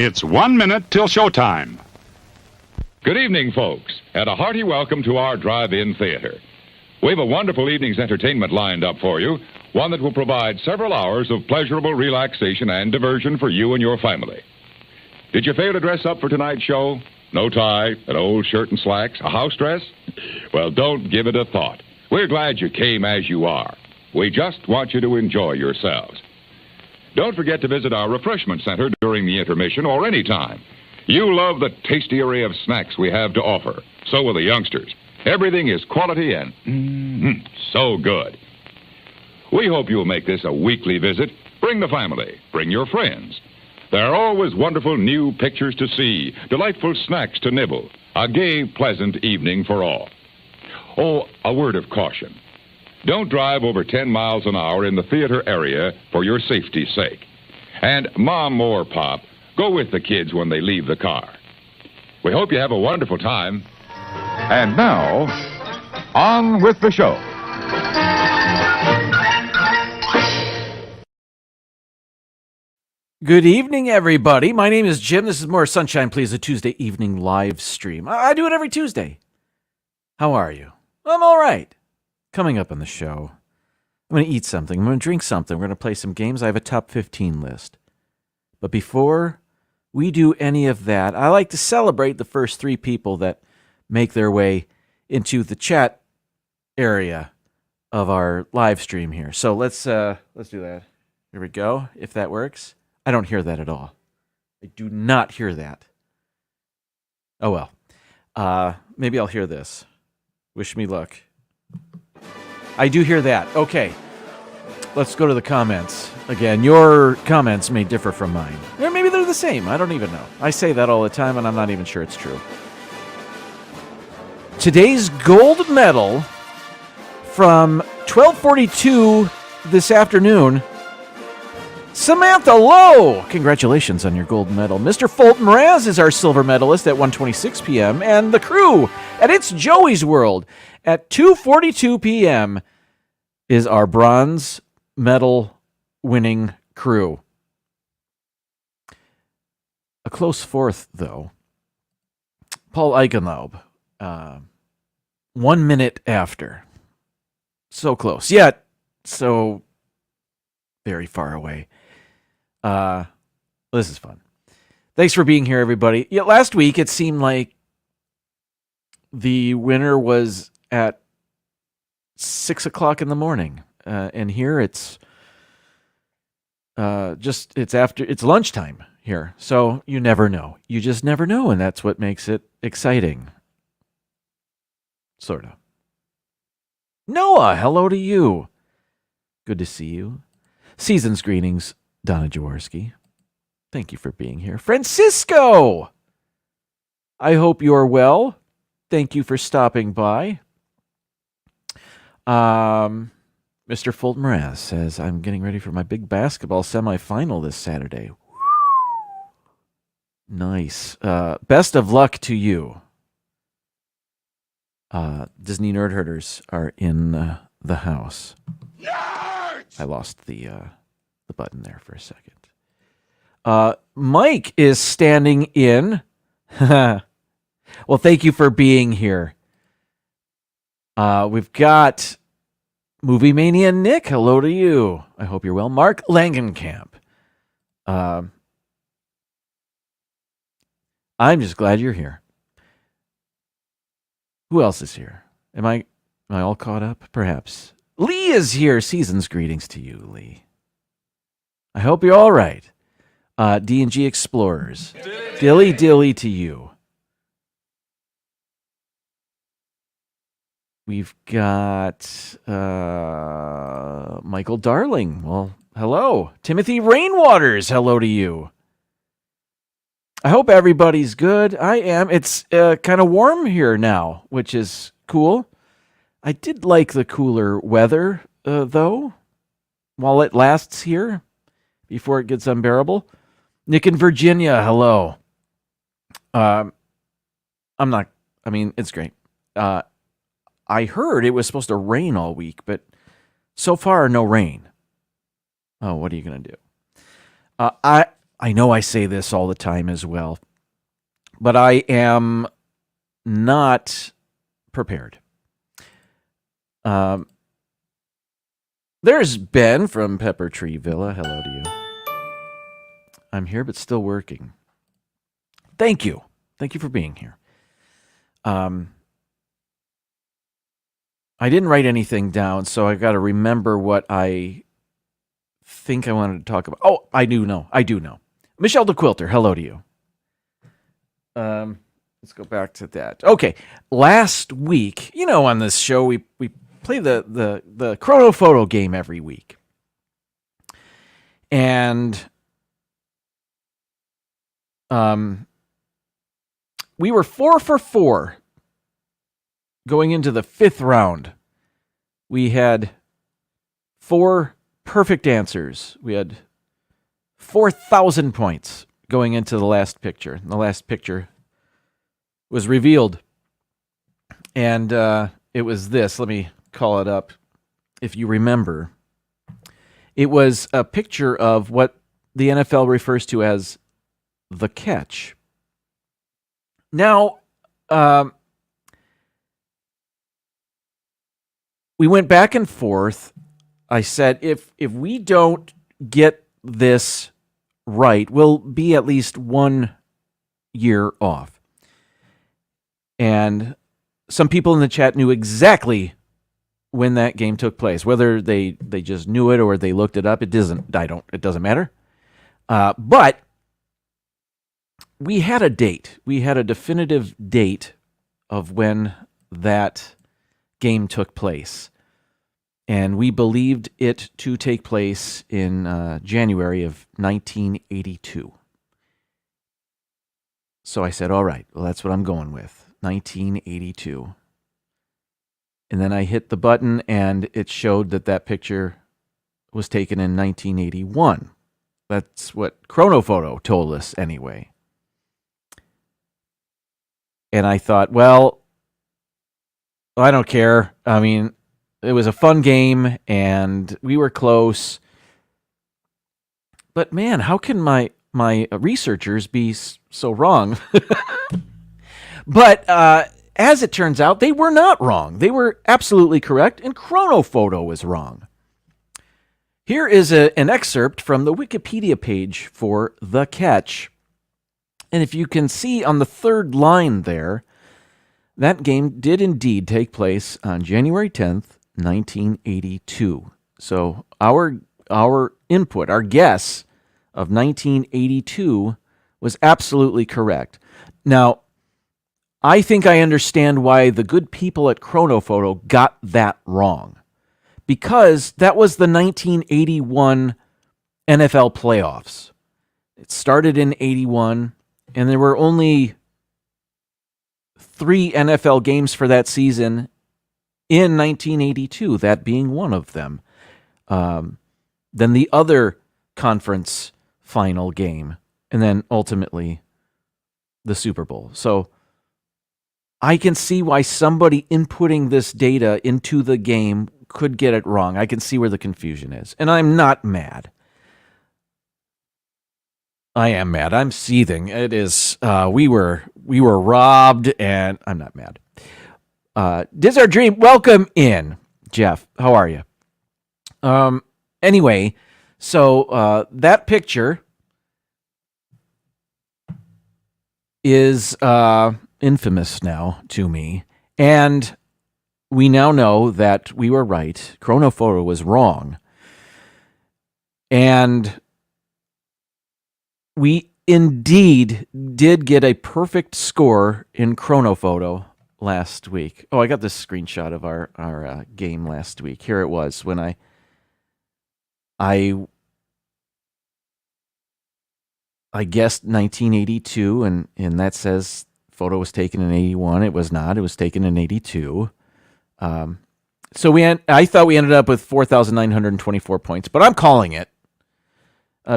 It's 1 minute till showtime. Good evening, folks, and a hearty welcome to our drive-in theater. We have a wonderful evening's entertainment lined up for you, one that will provide several hours of pleasurable relaxation and diversion for you and your family. Did you fail to dress up for tonight's show? No tie, an old shirt and slacks, a house dress? Well, don't give it a thought. We're glad you came as you are. We just want you to enjoy yourselves. Don't forget to visit our refreshment center during the intermission or any time. You love the tasty array of snacks we have to offer. So will the youngsters. Everything is quality and so good. We hope you'll make this a weekly visit. Bring the family. Bring your friends. There are always wonderful new pictures to see, delightful snacks to nibble, a gay, pleasant evening for all. Oh, a word of caution. Don't drive over 10 miles an hour in the theater area for your safety's sake. And Mom or Pop, go with the kids when they leave the car. We hope you have a wonderful time. And now, on with the show. Good evening, everybody. My name is Jim. This is More Sunshine, Please, a Tuesday evening live stream. I do it every Tuesday. How are you? I'm all right. Coming up on the show, I'm going to eat something. I'm going to drink something. We're going to play some games. I have a top 15 list. But before we do any of that, I like to celebrate the first 3 people that make their way into the chat area of our live stream here. So let's do that. Here we go, if that works. I don't hear that at all. I do not hear that. Oh, well. Maybe I'll hear this. Wish me luck. I do hear that. Okay. Let's go to the comments. Again, your comments may differ from mine. Or maybe they're the same. I don't even know. I say that all the time, and I'm not even sure it's true. Today's gold medal from 12:42 this afternoon, Samantha Lowe. Congratulations on your gold medal. Mr. Fulton Mraz is our silver medalist at 1:26 p.m. And the crew at It's Joey's World at 2:42 p.m. is our bronze medal winning crew. A close fourth, though. Paul Eichenlaub, 1 minute after. So close, yet so very far away. This is fun. Thanks for being here, everybody. Yeah, last week it seemed like the winner was at 6 o'clock in the morning, and here it's it's lunchtime here. So you never know. You just never know, and that's what makes it exciting. Sort of. Noah, hello to you. Good to see you. Season's greetings, Donna Jaworski. Thank you for being here. Francisco! I hope you're well. Thank you for stopping by. Mr. Fulton Mraz says, I'm getting ready for my big basketball semifinal this Saturday. Nice. Best of luck to you. Disney Nerd Herders are in the house. Nerds! I lost the button there for a second. Mike is standing in. Well, thank you for being here. We've got Movie Mania Nick. Hello to you. I hope you're well. Mark Langenkamp. I'm just glad you're here. Who else is here? Am I all caught up? Perhaps. Lee is here. Season's greetings to you, Lee. I hope you're all right. D&G Explorers. Dilly dilly to you. We've got Michael Darling. Well, hello. Timothy Rainwaters. Hello to you. I hope everybody's good. I am. It's kind of warm here now, which is cool. I did like the cooler weather, though, while it lasts here, before it gets unbearable. Nick in Virginia, hello. It's great. I heard it was supposed to rain all week, but so far, no rain. Oh, what are you going to do? I know I say this all the time as well, but I am not prepared. There's Ben from Pepper Tree Villa. Hello to you. I'm here, but still working. Thank you. Thank you for being here. I didn't write anything down, so I got to remember what I think I wanted to talk about. Oh, I do know. Michelle DeQuilter, hello to you. Let's go back to that. Okay, last week, on this show, we play the Chrono Photo game every week. And we were 4 for 4 going into the 5th round. We had 4 perfect answers. We had 4,000 points going into the last picture. And the last picture was revealed. And it was this. Let me call it up. If you remember, it was a picture of what the NFL refers to as the catch. Now, we went back and forth. I said, if we don't get this right, we'll be at least 1 year off. And some people in the chat knew exactly when that game took place. Whether they just knew it or they looked it up, it doesn't matter. But we had a date. We had a definitive date of when that game took place. And we believed it to take place in January of 1982. So I said, all right, well, that's what I'm going with, 1982. And then I hit the button, and it showed that picture was taken in 1981. That's what Chrono Photo told us anyway. And I thought, well, I don't care. I mean, it was a fun game, and we were close. But man, how can my researchers be so wrong? But as it turns out, they were not wrong. They were absolutely correct, and Chrono Photo was wrong. Here is an excerpt from the Wikipedia page for The Catch. And if you can see on the third line there, that game did indeed take place on January 10th, 1982. So our input, our guess of 1982 was absolutely correct. Now, I think I understand why the good people at Chrono Photo got that wrong. Because that was the 1981 NFL playoffs. It started in 81, and there were only 3 NFL games for that season in 1982, that being one of them. Then the other conference final game, and then ultimately the Super Bowl. So I can see why somebody inputting this data into the game could get it wrong. I can see where the confusion is. And I'm not mad. I am mad. I'm seething. It is, we were robbed, and I'm not mad. Diz Our Dream, welcome in, Jeff. How are you? Anyway, so that picture is infamous now to me, and we now know that we were right. Chrono Photo was wrong. And we indeed did get a perfect score in Chrono Photo last week. Oh, I got this screenshot of our game last week. Here it was when I guessed 1982, and that says photo was taken in 81. It was not. It was taken in 82. So I thought we ended up with 4,924 points, but I'm calling it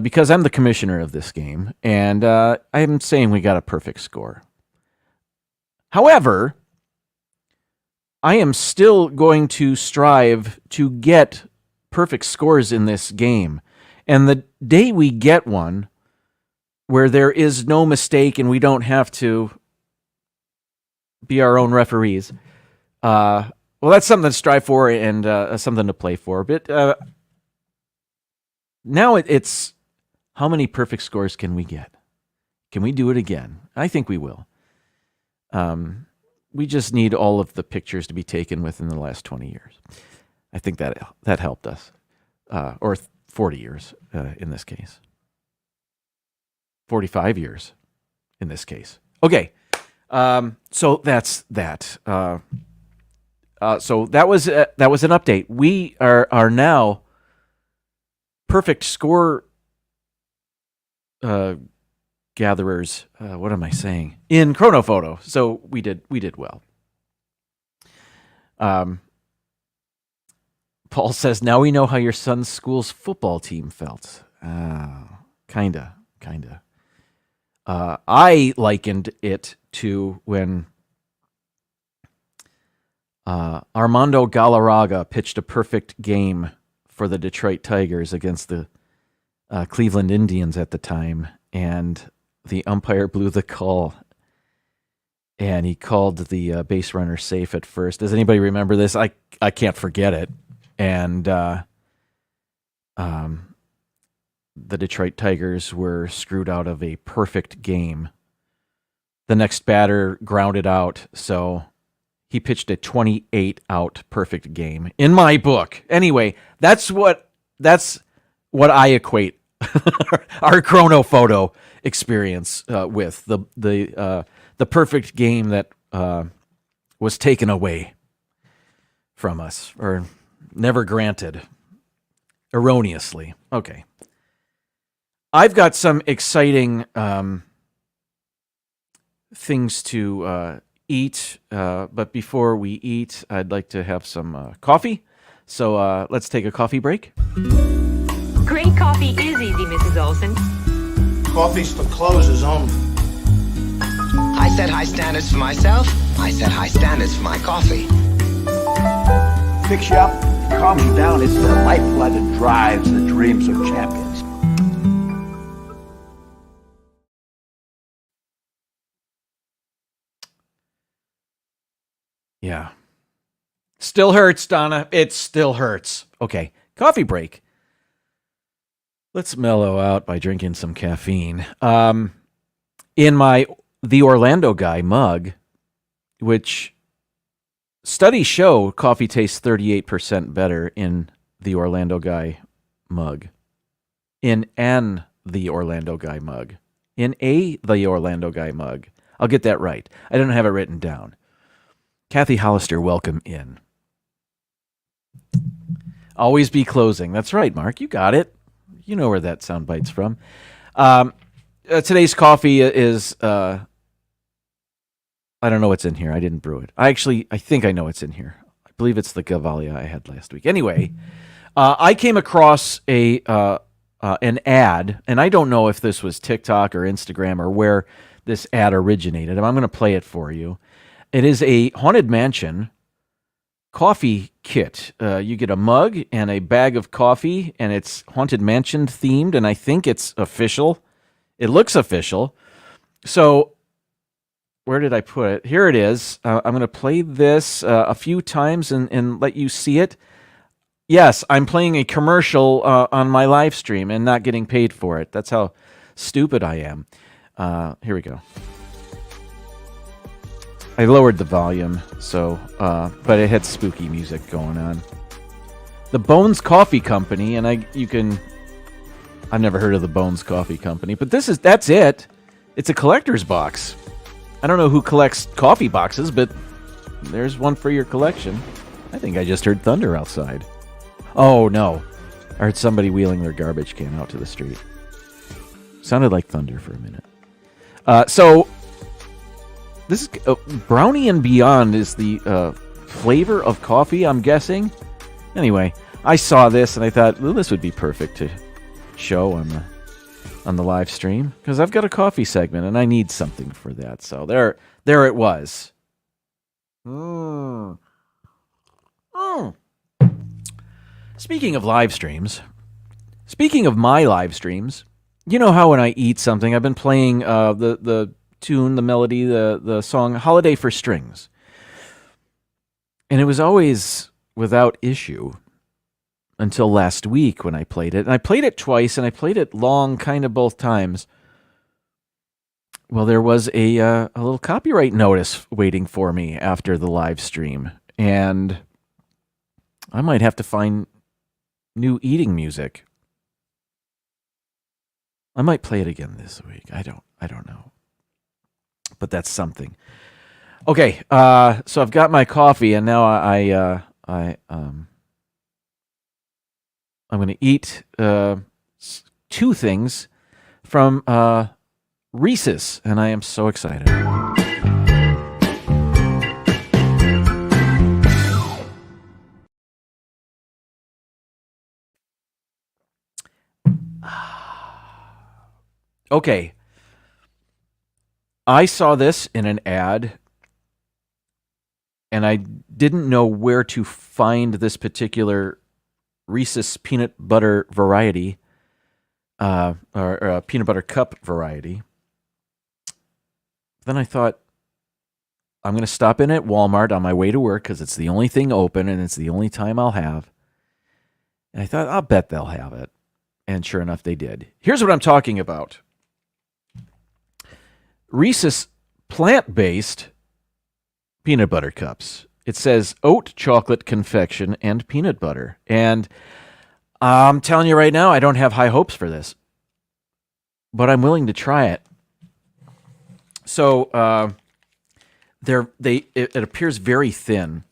because I'm the commissioner of this game, and I'm saying we got a perfect score. However, I am still going to strive to get perfect scores in this game, and the day we get one, where there is no mistake and we don't have to be our own referees. Well, that's something to strive for and something to play for. But now it's how many perfect scores can we get? Can we do it again? I think we will. We just need all of the pictures to be taken within the last 20 years. I think that helped us. Or 40 years in this case. 45 years in this case. Okay. So that's that. So that was an update. We are now perfect score gatherers. What am I saying? In Chronophoto. So we did well. Paul says, now we know how your son's school's football team felt. Kinda. I likened it to when Armando Galarraga pitched a perfect game for the Detroit Tigers against the Cleveland Indians at the time, and the umpire blew the call, and he called the base runner safe at first. Does anybody remember this? I can't forget it. And the Detroit Tigers were screwed out of a perfect game. The next batter grounded out, so he pitched a 28-out perfect game in my book. Anyway, that's what I equate our Chronophoto experience with the perfect game that was taken away from us, or never granted erroneously. Okay. I've got some exciting things to eat, but before we eat, I'd like to have some coffee. So let's take a coffee break. Great coffee is easy, Mrs. Olson. Coffee's for closers only. I set high standards for myself. I set high standards for my coffee. Picks you up, calms you down. It's the lifeblood that drives the dreams of champions. Yeah. Still hurts, Donna. It still hurts. Okay. Coffee break. Let's mellow out by drinking some caffeine. In my The Orlando Guy mug, which studies show coffee tastes 38% better in the Orlando Guy mug. In an The Orlando Guy mug. In a The Orlando Guy mug. I'll get that right. I don't have it written down. Kathy Hollister, welcome in. Always be closing. That's right, Mark. You got it. You know where that soundbite's from. Today's coffee is... I don't know what's in here. I didn't brew it. I think I know what's in here. I believe it's the Gavalia I had last week. Anyway, I came across an ad, and I don't know if this was TikTok or Instagram or where this ad originated. I'm going to play it for you. It is a Haunted Mansion coffee kit. You get a mug and a bag of coffee, and it's Haunted Mansion themed, and I think it's official. It looks official. So where did I put it? Here it is. I'm going to play this a few times and let you see it. Yes, I'm playing a commercial on my live stream and not getting paid for it. That's how stupid I am. Here we go. I lowered the volume, so but it had spooky music going on. The Bones Coffee Company, and I've never heard of the Bones Coffee Company, but that's it. It's a collector's box. I don't know who collects coffee boxes, but there's one for your collection. I think I just heard thunder outside. Oh, no. I heard somebody wheeling their garbage can out to the street. Sounded like thunder for a minute. So, this is Brownie and Beyond is the flavor of coffee, I'm guessing. Anyway, I saw this and I thought, well, this would be perfect to show on the live stream, because I've got a coffee segment and I need something for that. So there it was. Speaking of live streams, speaking of my live streams, you know how when I eat something, I've been playing the tune, the melody, the song "Holiday for Strings," and it was always without issue until last week when I played it. And I played it twice, and I played it long, kind of both times. Well, there was a little copyright notice waiting for me after the live stream, and I might have to find new eating music. I might play it again this week. I don't know, but that's something. Okay, so I've got my coffee, and now I'm going to eat two things from Reese's, and I am so excited. Okay. I saw this in an ad, and I didn't know where to find this particular Reese's peanut butter variety, or peanut butter cup variety. Then I thought, I'm going to stop in at Walmart on my way to work because it's the only thing open and it's the only time I'll have. And I thought, I'll bet they'll have it. And sure enough, they did. Here's what I'm talking about. Reese's plant-based peanut butter cups. It says oat chocolate confection and peanut butter. And I'm telling you right now, I don't have high hopes for this. But I'm willing to try it. So it appears very thin.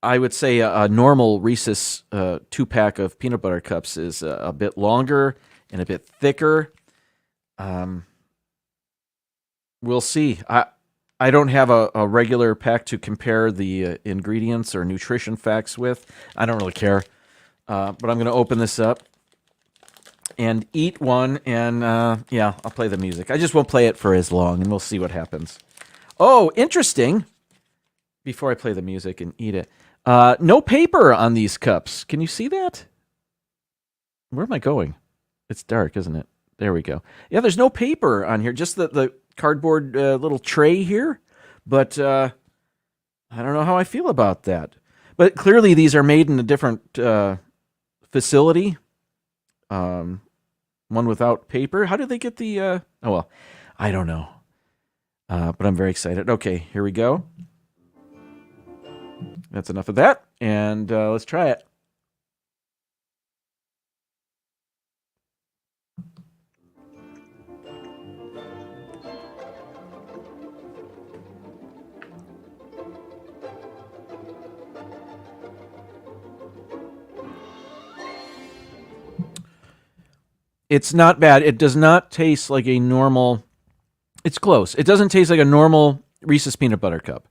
I would say a normal Reese's 2-pack of peanut butter cups is a bit longer and a bit thicker. We'll see. I don't have a regular pack to compare the ingredients or nutrition facts with. I don't really care. But I'm going to open this up and eat one, and yeah, I'll play the music. I just won't play it for as long, and we'll see what happens. Oh, interesting. Before I play the music and eat it. No paper on these cups. Can you see that? Where am I going? It's dark, isn't it? There we go. Yeah, there's no paper on here. Just the cardboard little tray here. But I don't know how I feel about that. But clearly these are made in a different facility. One without paper. How did they get the... oh, well, I don't know. But I'm very excited. Okay, here we go. That's enough of that. And let's try it. It's not bad. It does not taste like a normal... It's close. It doesn't taste like a normal Reese's peanut butter cup.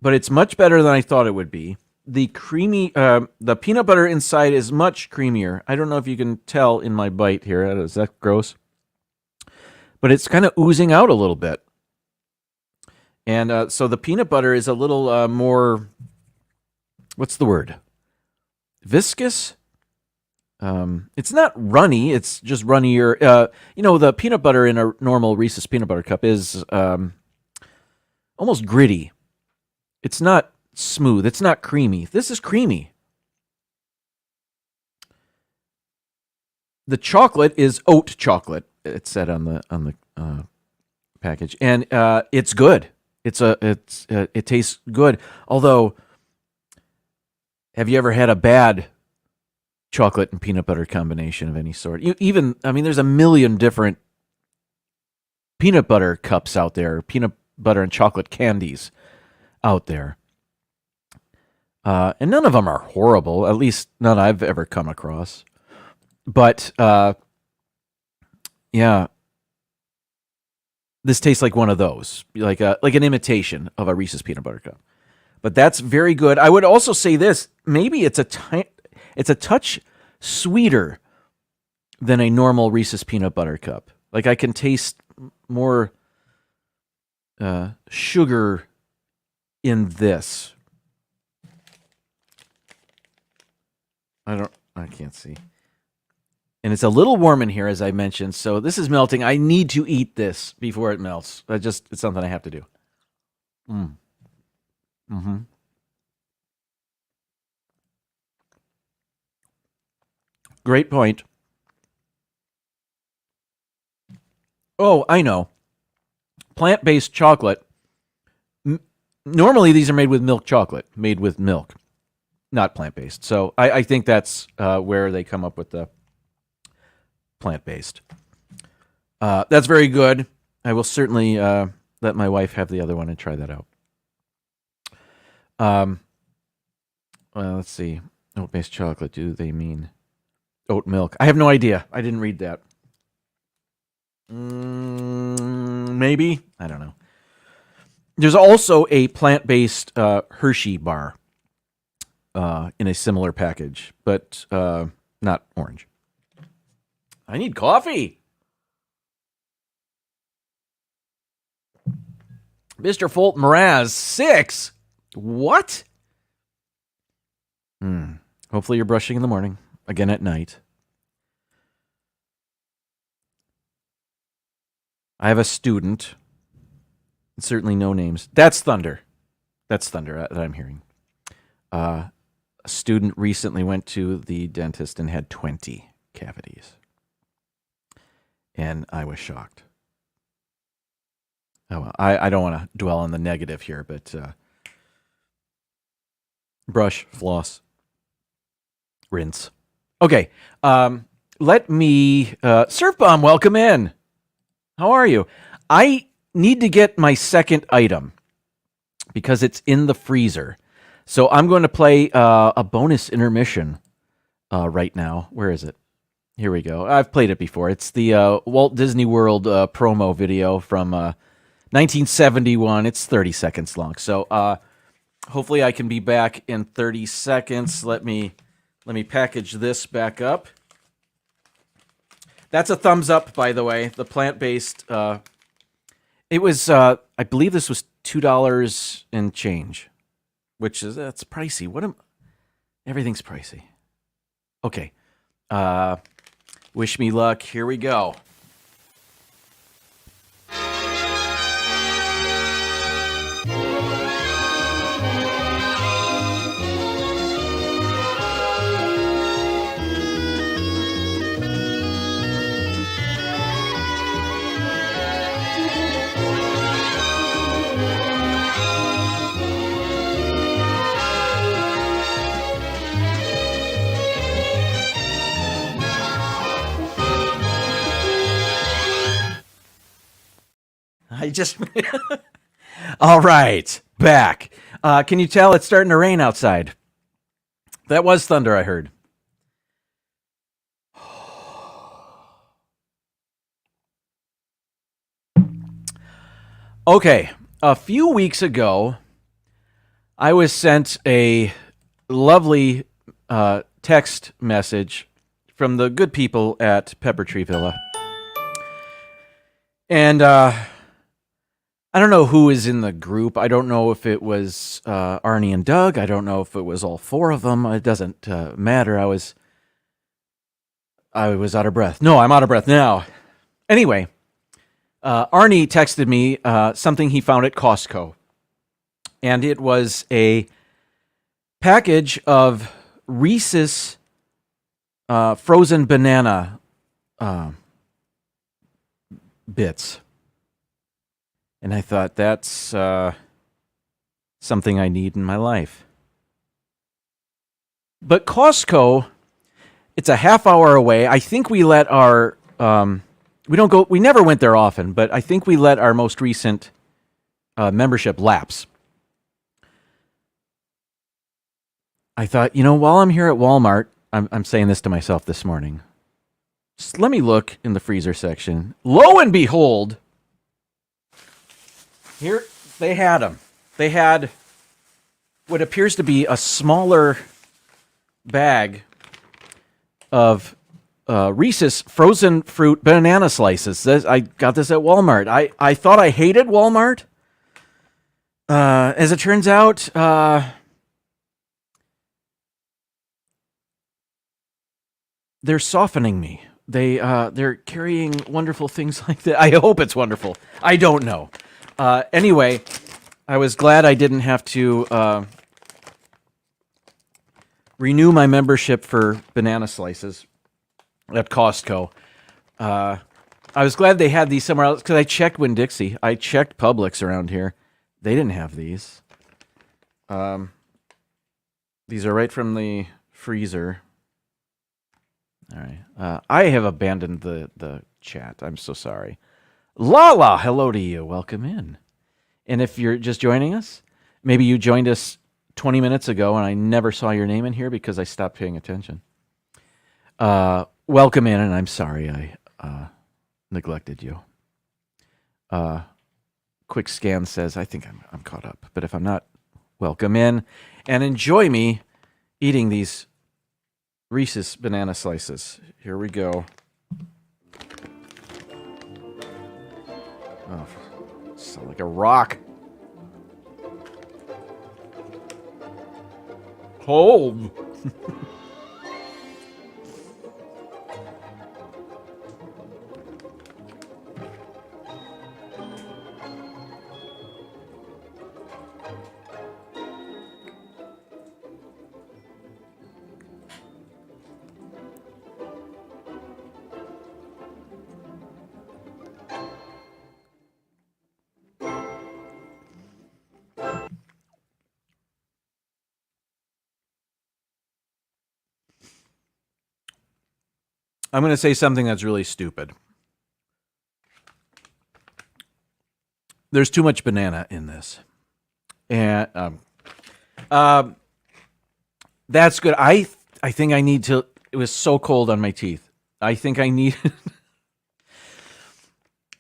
But it's much better than I thought it would be. The peanut butter inside is much creamier. I don't know if you can tell in my bite here. Is that gross? But it's kind of oozing out a little bit. And so the peanut butter is a little more... What's the word? Viscous? It's not runny. It's just runnier. The peanut butter in a normal Reese's peanut butter cup is almost gritty. It's not smooth. It's not creamy. This is creamy. The chocolate is oat chocolate. It said on the package, and it's good. It tastes good. Although, have you ever had a bad chocolate and peanut butter combination of any sort? There's a million different peanut butter cups out there, peanut butter and chocolate candies out there. And none of them are horrible, at least none I've ever come across. But, yeah, this tastes like one of those, like an imitation of a Reese's peanut butter cup. But that's very good. I would also say this, maybe it's a touch sweeter than a normal Reese's peanut butter cup. Like I can taste more sugar in this. I can't see. And it's a little warm in here, as I mentioned. So this is melting. I need to eat this before it melts. It's something I have to do. Mm-hmm. Great point. Oh, I know. Plant-based chocolate. Normally, these are made with milk chocolate, made with milk, not plant-based. So I think that's where they come up with the plant-based. That's very good. I will certainly let my wife have the other one and try that out. Well, let's see. Oat-based chocolate, do they mean oat milk? I have no idea. I didn't read that. Maybe. I don't know. There's also a plant-based Hershey bar in a similar package, but not orange. I need coffee. Mr. Fulton Mraz, 6. What? Hopefully you're brushing in the morning, again at night. I have a student, certainly no names. That's Thunder. That's Thunder that I'm hearing. A student recently went to the dentist and had 20 cavities. And I was shocked. Oh, well, I don't want to dwell on the negative here, but brush, floss, rinse. Okay, let me... Surf Bomb, welcome in. How are you? I need to get my second item because it's in the freezer. So I'm going to play a bonus intermission right now. Where is it? Here we go. I've played it before. It's the Walt Disney World promo video from 1971. It's 30 seconds long. So hopefully I can be back in 30 seconds. Let me package this back up. That's a thumbs up, by the way. The plant-based. It was, I believe this was $2 and change, which is that's pricey. Everything's pricey. Okay. Wish me luck. Here we go. All right, back. Can you tell it's starting to rain outside? That was thunder, I heard. Okay, a few weeks ago, I was sent a lovely text message from the good people at Pepper Tree Villa. And I don't know who is in the group. I don't know if it was Arnie and Doug. I don't know if it was all four of them. It doesn't matter. I was out of breath. No, I'm out of breath now. Anyway, Arnie texted me something he found at Costco. And it was a package of Reese's frozen banana bits. And I thought, that's something I need in my life. But Costco, it's a half hour away. I think we let our, we never went there often, but I think we let our most recent membership lapse. I thought, while I'm here at Walmart, I'm saying this to myself this morning. Just let me look in the freezer section. Lo and behold, here, they had them. They had what appears to be a smaller bag of Reese's frozen fruit banana slices. I got this at Walmart. I thought I hated Walmart. As it turns out, they're softening me they're carrying wonderful things like that. I hope it's wonderful. I don't know. Anyway, I was glad I didn't have to renew my membership for banana slices at Costco. I was glad they had these somewhere else because I checked Winn-Dixie. I checked Publix around here. They didn't have these. These are right from the freezer. All right. I have abandoned the chat. I'm so sorry. Lala, hello to you. Welcome in. And if you're just joining us, maybe you joined us 20 minutes ago and I never saw your name in here because I stopped paying attention. Welcome in, and I'm sorry I neglected you. Quick scan says, I think I'm caught up. But if I'm not, welcome in and enjoy me eating these Reese's banana slices. Here we go. Oh, so like a rock. Cold. I'm going to say something that's really stupid. There's too much banana in this. And that's good. I think I need to... It was so cold on my teeth. I think I need...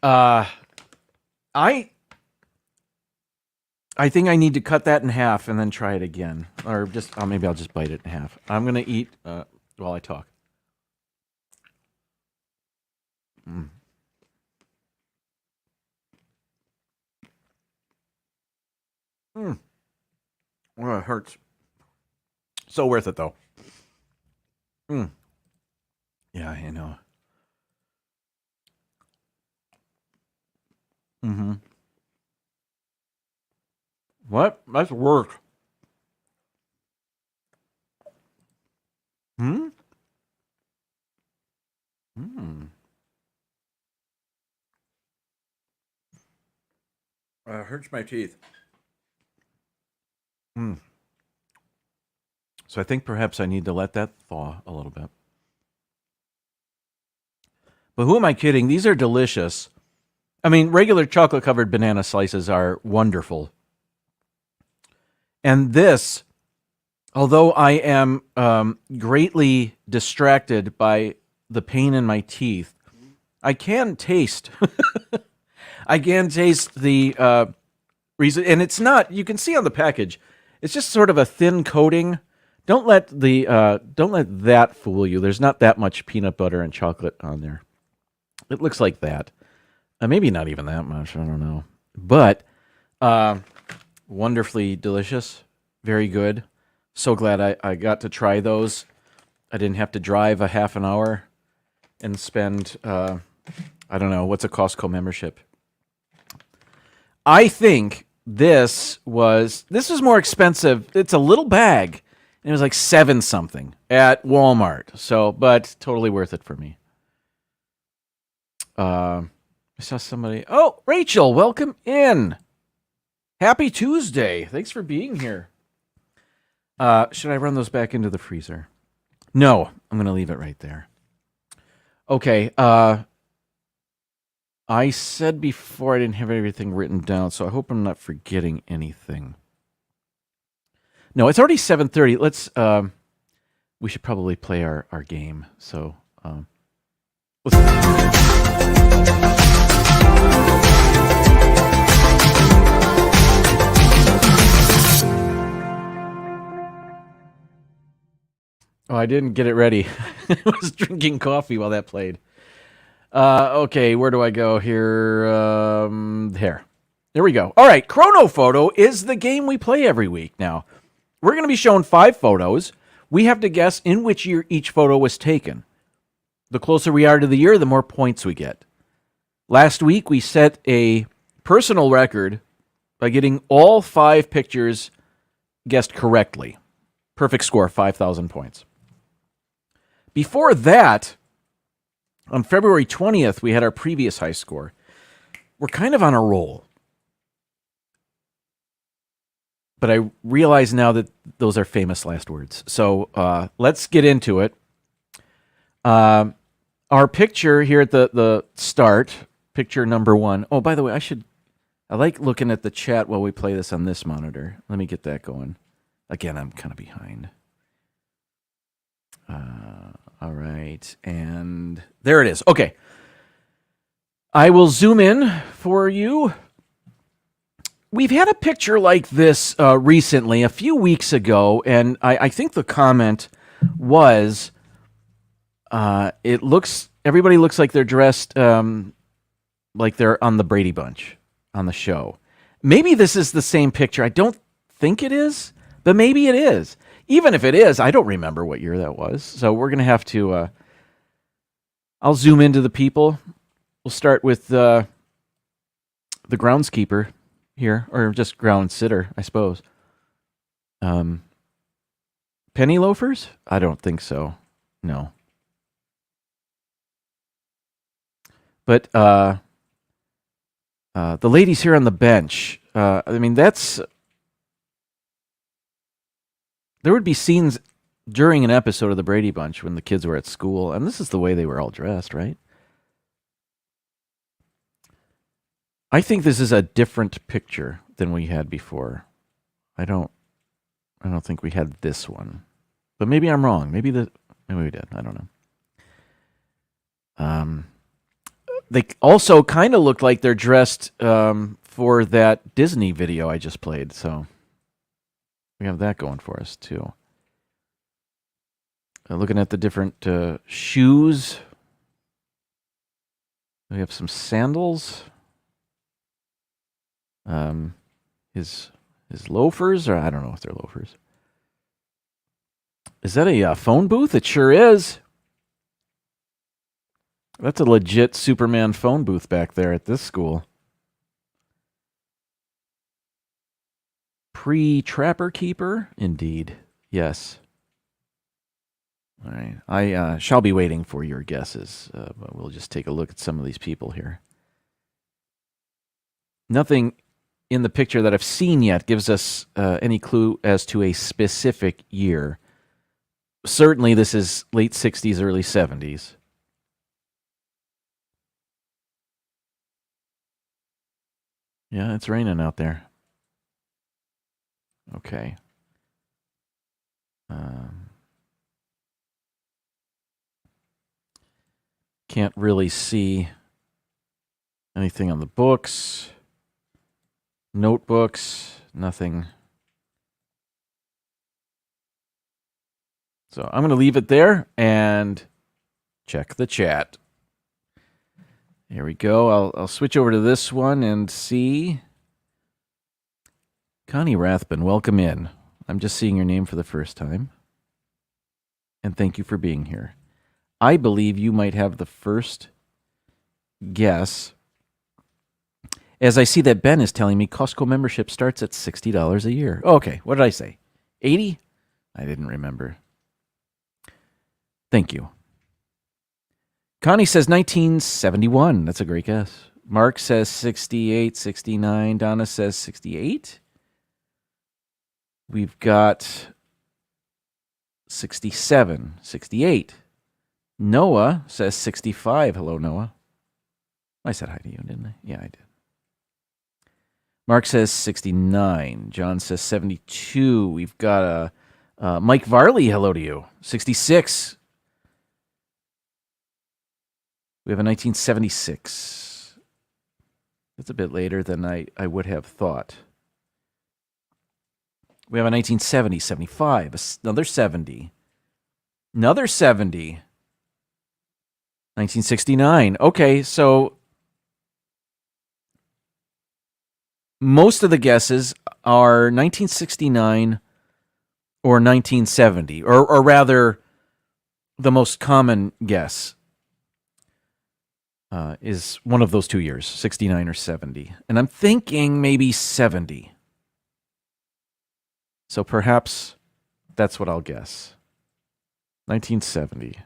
I think I need to cut that in half and then try it again. Or just... maybe I'll just bite it in half. I'm going to eat while I talk. Mm. Mm. Oh, it hurts. So worth it, though. Mm. Yeah, I know. Mm-hmm. What? That's work. Hmm? Hmm. Hurts my teeth. Mm. So I think perhaps I need to let that thaw a little bit. But who am I kidding? These are delicious. I mean, regular chocolate-covered banana slices are wonderful. And this, although I am greatly distracted by the pain in my teeth, I can taste... I can taste the reason, and it's not. You can see on the package, it's just sort of a thin coating. Don't let that fool you. There's not that much peanut butter and chocolate on there. It looks like that. Maybe not even that much. I don't know, but wonderfully delicious. Very good. So glad I got to try those. I didn't have to drive a half an hour and spend I don't know, what's a Costco membership. I think this was more expensive. It's a little bag, and it was like $7 something at Walmart. So, but totally worth it for me. I saw somebody. Oh, Rachel, welcome in. Happy Tuesday. Thanks for being here. Should I run those back into the freezer? No, I'm going to leave it right there. Okay. I said before I didn't have everything written down, so I hope I'm not forgetting anything. No, it's already 7:30. Let's. We should probably play our game. So, let's. Oh, I didn't get it ready. I was drinking coffee while that played. Okay, where do I go here? Here. There we go. All right, Chrono Photo is the game we play every week now. We're going to be shown 5 photos. We have to guess in which year each photo was taken. The closer we are to the year, the more points we get. Last week, we set a personal record by getting all 5 pictures guessed correctly. Perfect score, 5,000 points. Before that, on February 20th, we had our previous high score. We're kind of on a roll. But I realize now that those are famous last words. So let's get into it. Our picture here at the start, picture number 1. Oh, by the way, I like looking at the chat while we play this on this monitor. Let me get that going. Again, I'm kind of behind. All right, and there it is. Okay. I will zoom in for you. We've had a picture like this recently, a few weeks ago, and I think the comment was, everybody looks like they're dressed like they're on the Brady Bunch on the show. Maybe this is the same picture. I don't think it is, but maybe it is. Even if it is, I don't remember what year that was. So we're going to have to, I'll zoom into the people. We'll start with the groundskeeper here, or just ground sitter, I suppose. Penny loafers? I don't think so. No. But the ladies here on the bench, I mean, there would be scenes during an episode of the Brady Bunch when the kids were at school, and this is the way they were all dressed, right? I think this is a different picture than we had before. I don't think we had this one. But maybe I'm wrong. Maybe we did. I don't know. They also kind of look like they're dressed for that Disney video I just played, so we have that going for us too. Looking at the different shoes. We have some sandals. His loafers, or I don't know if they're loafers. Is that a phone booth? It sure is. That's a legit Superman phone booth back there at this school. Pre-Trapper Keeper? Indeed. Yes. All right. I shall be waiting for your guesses, but we'll just take a look at some of these people here. Nothing in the picture that I've seen yet gives us any clue as to a specific year. Certainly this is late 60s, early 70s. Yeah, it's raining out there. Okay. Can't really see anything on the books. Notebooks, nothing. So I'm going to leave it there and check the chat. Here we go. I'll switch over to this one and see. Connie Rathbun, welcome in. I'm just seeing your name for the first time. And thank you for being here. I believe you might have the first guess. As I see that Ben is telling me Costco membership starts at $60 a year. Oh, okay, what did I say? 80? I didn't remember. Thank you. Connie says 1971. That's a great guess. Mark says 68, 69. Donna says 68. We've got 67, 68. Noah says 65. Hello, Noah. I said hi to you, didn't I? Yeah, I did. Mark says 69. John says 72. We've got Mike Varley. Hello to you. 66. We have a 1976. That's a bit later than I would have thought. We have a 1970, 75, another 70. Another 70. 1969. Okay, so most of the guesses are 1969 or 1970, or rather, the most common guess is one of those 2 years, 69 or 70. And I'm thinking maybe 70. So perhaps that's what I'll guess. 1970.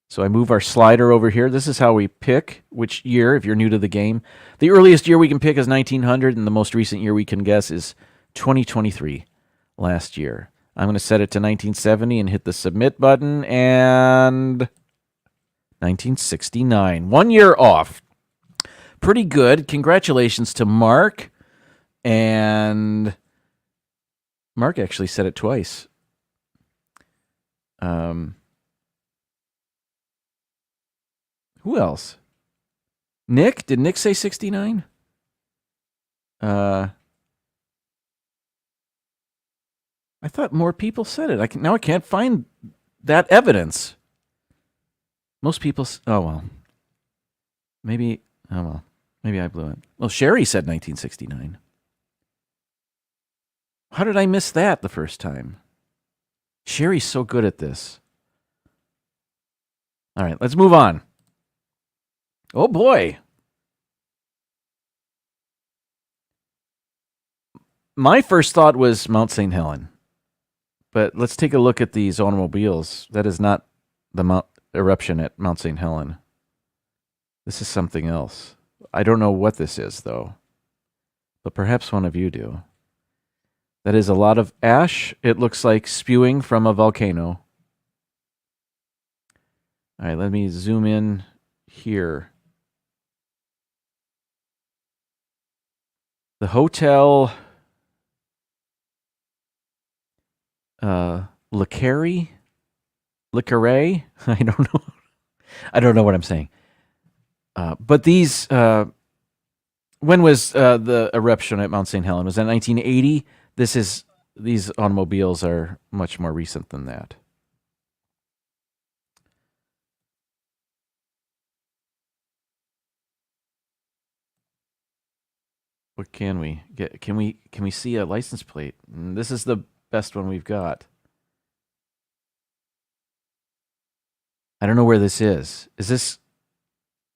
So I move our slider over here. This is how we pick which year, if you're new to the game. The earliest year we can pick is 1900, and the most recent year we can guess is 2023, last year. I'm going to set it to 1970 and hit the submit button, and 1969. 1 year off. Pretty good. Congratulations to Mark. And Mark actually said it twice. Who else? Nick? Did Nick say 69? I thought more people said it. Now I can't find that evidence. Most people... Oh, well. Maybe I blew it. Well, Sherry said 1969. How did I miss that the first time? Sherry's so good at this. All right, let's move on. Oh, boy. My first thought was Mount St. Helen. But let's take a look at these automobiles. That is not the eruption at Mount St. Helen. This is something else. I don't know what this is, though. But perhaps one of you do. That is a lot of ash. It looks like spewing from a volcano. All right, let me zoom in here. The hotel... Le Carré? I don't know. I don't know what I'm saying. But these, when was the eruption at Mount St. Helen? Was that 1980? These automobiles are much more recent than that. What can we get? Can we see a license plate? This is the best one we've got. I don't know where this is.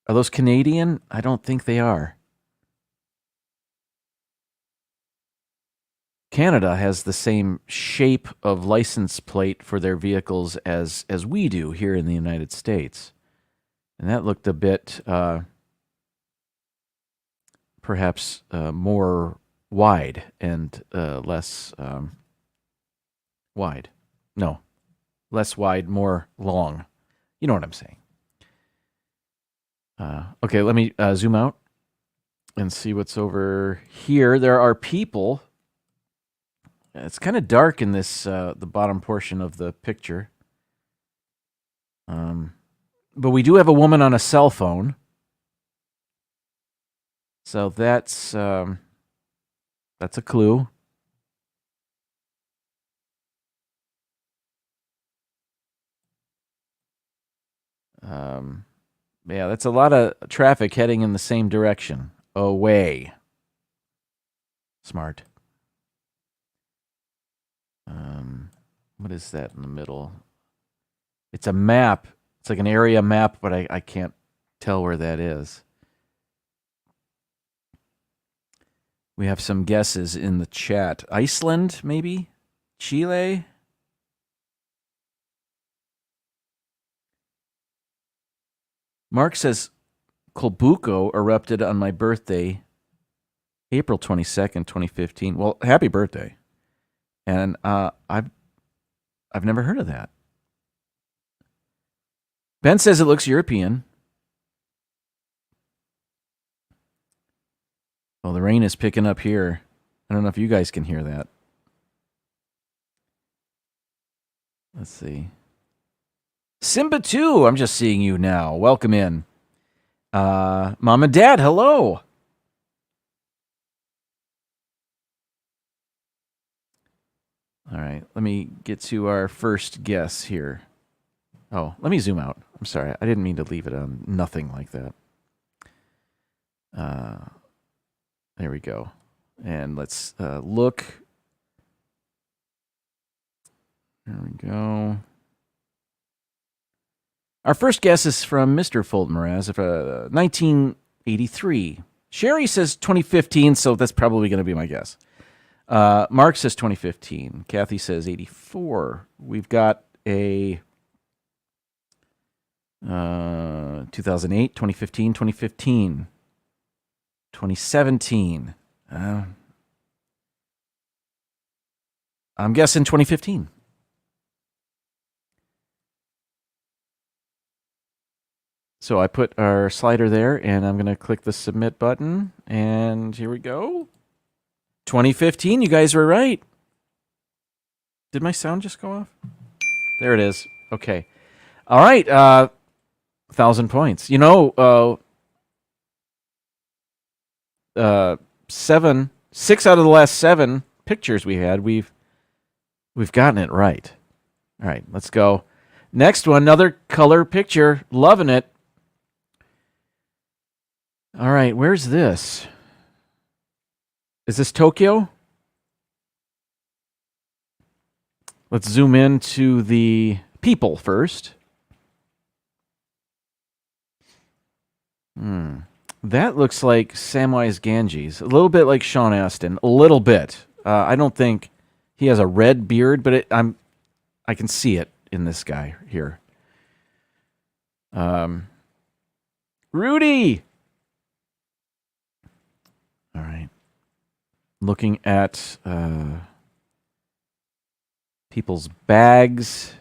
Are those Canadian? I don't think they are. Canada has the same shape of license plate for their vehicles as we do here in the United States. And that looked a bit, perhaps more wide and less wide. No, less wide, more long. You know what I'm saying. Okay, let me zoom out and see what's over here. There are people. It's kind of dark in this the bottom portion of the picture. But we do have a woman on a cell phone. So that's a clue. Yeah, that's a lot of traffic heading in the same direction. Away. Smart. What is that in the middle? It's a map. It's like an area map, but I can't tell where that is. We have some guesses in the chat. Iceland, maybe? Chile? Mark says, Colbuco erupted on my birthday, April 22nd, 2015. Well, happy birthday. And I've never heard of that. Ben says it looks European. Well, the rain is picking up here. I don't know if you guys can hear that. Let's see. Simba 2, I'm just seeing you now. Welcome in. Mom and Dad, hello. All right, let me get to our first guess here. Oh, let me zoom out. I'm sorry, I didn't mean to leave it on nothing like that. There we go. And let's look. There we go. Our first guess is from Mr. Fulton Mraz of 1983. Sherry says 2015, so that's probably going to be my guess. Mark says 2015. Kathy says 84. We've got a 2008, 2015, 2015, 2017. I'm guessing 2015. So I put our slider there, and I'm going to click the submit button, and here we go. 2015, you guys were right. Did my sound just go off? There it is. Okay. All right. 1,000 points. You know, 6 out of the last 7 pictures we had, we've gotten it right. All right, let's go. Next one, another color picture. Loving it. All right, where's this? Is this Tokyo? Let's zoom in to the people first. That looks like Samwise Ganges. A little bit like Sean Astin. A little bit. I don't think he has a red beard, but I can see it in this guy here. Rudy! All right. Looking at people's bags.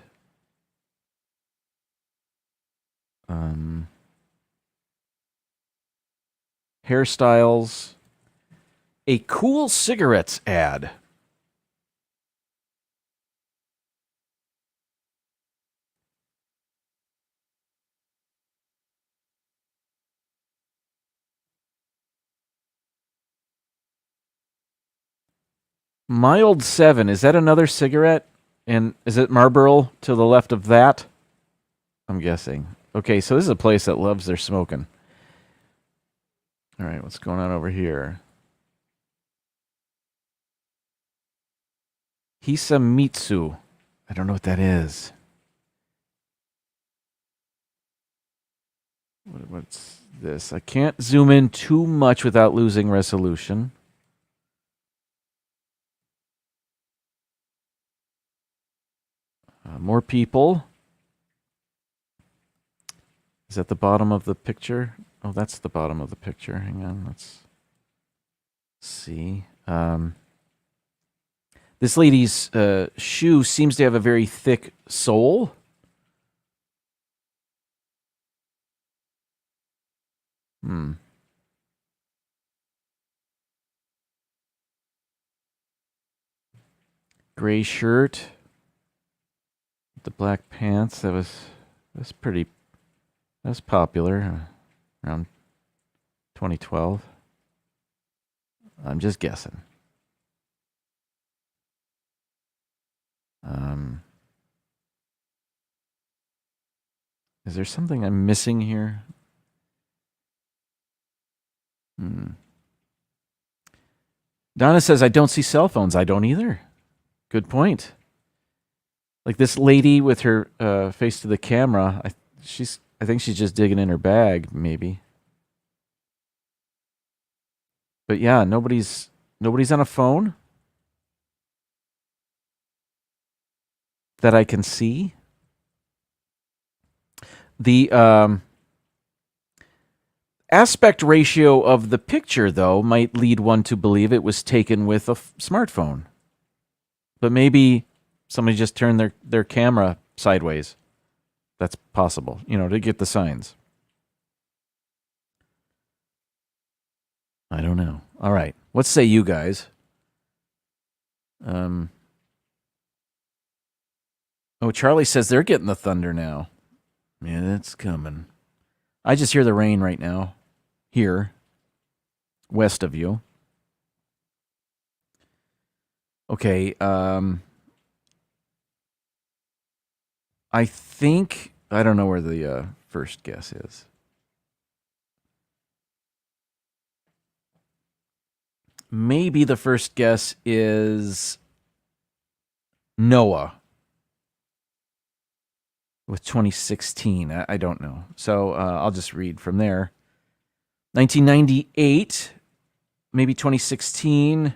Hairstyles. A cool cigarettes ad. Mild 7, is that another cigarette? And is it Marlboro to the left of that? I'm guessing. Okay, so this is a place that loves their smoking. All right, what's going on over here? Hisamitsu. I don't know what that is. What's this? I can't zoom in too much without losing resolution. More people. Is that the bottom of the picture? Oh, that's the bottom of the picture. Hang on, let's see. This lady's shoe seems to have a very thick sole. Gray shirt. The black pants, that's pretty, that's popular around 2012. I'm just guessing. Is there something I'm missing here? Donna says, I don't see cell phones. I don't either. Good point. Like this lady with her face to the camera, I think she's just digging in her bag, maybe. But yeah, nobody's on a phone that I can see. The aspect ratio of the picture, though, might lead one to believe it was taken with a smartphone. But maybe somebody just turned their camera sideways. That's possible, to get the signs. I don't know. All right. What say you guys? Oh, Charlie says they're getting the thunder now. Yeah, it's coming. I just hear the rain right now. Here. West of you. Okay, I think, I don't know where the first guess is. Maybe the first guess is Noah. with 2016. I don't know. So I'll just read from there. 1998, maybe 2016.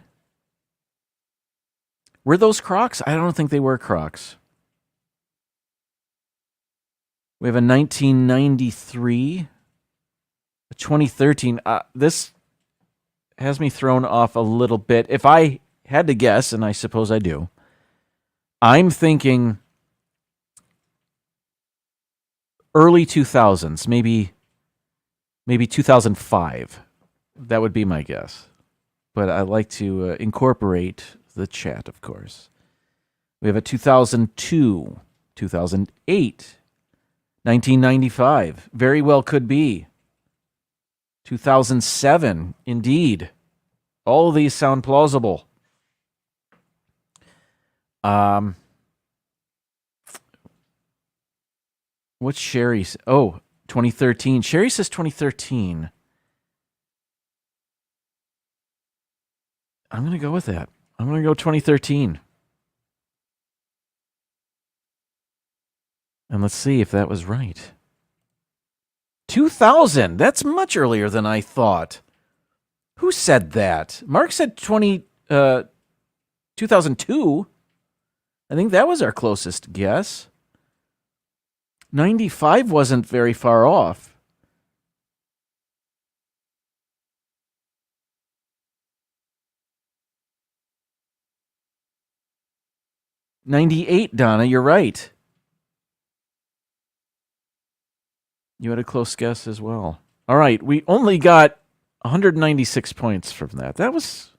Were those Crocs? I don't think they were Crocs. We have a 1993, a 2013. This has me thrown off a little bit. If I had to guess, and I suppose I do, I'm thinking early 2000s, maybe 2005. That would be my guess. But I like to incorporate the chat, of course. We have a 2002, 2008, 1995. Very well could be. 2007, indeed. All of these sound plausible. What's Sherry's? Oh, 2013. Sherry says 2013. I'm going to go with that. I'm going to go 2013. And let's see if that was right. 2000. That's much earlier than I thought. Who said that? Mark said 2002. I think that was our closest guess. 95 wasn't very far off. '98, Donna, you're right. You had a close guess as well. All right, we only got 196 points from that. That was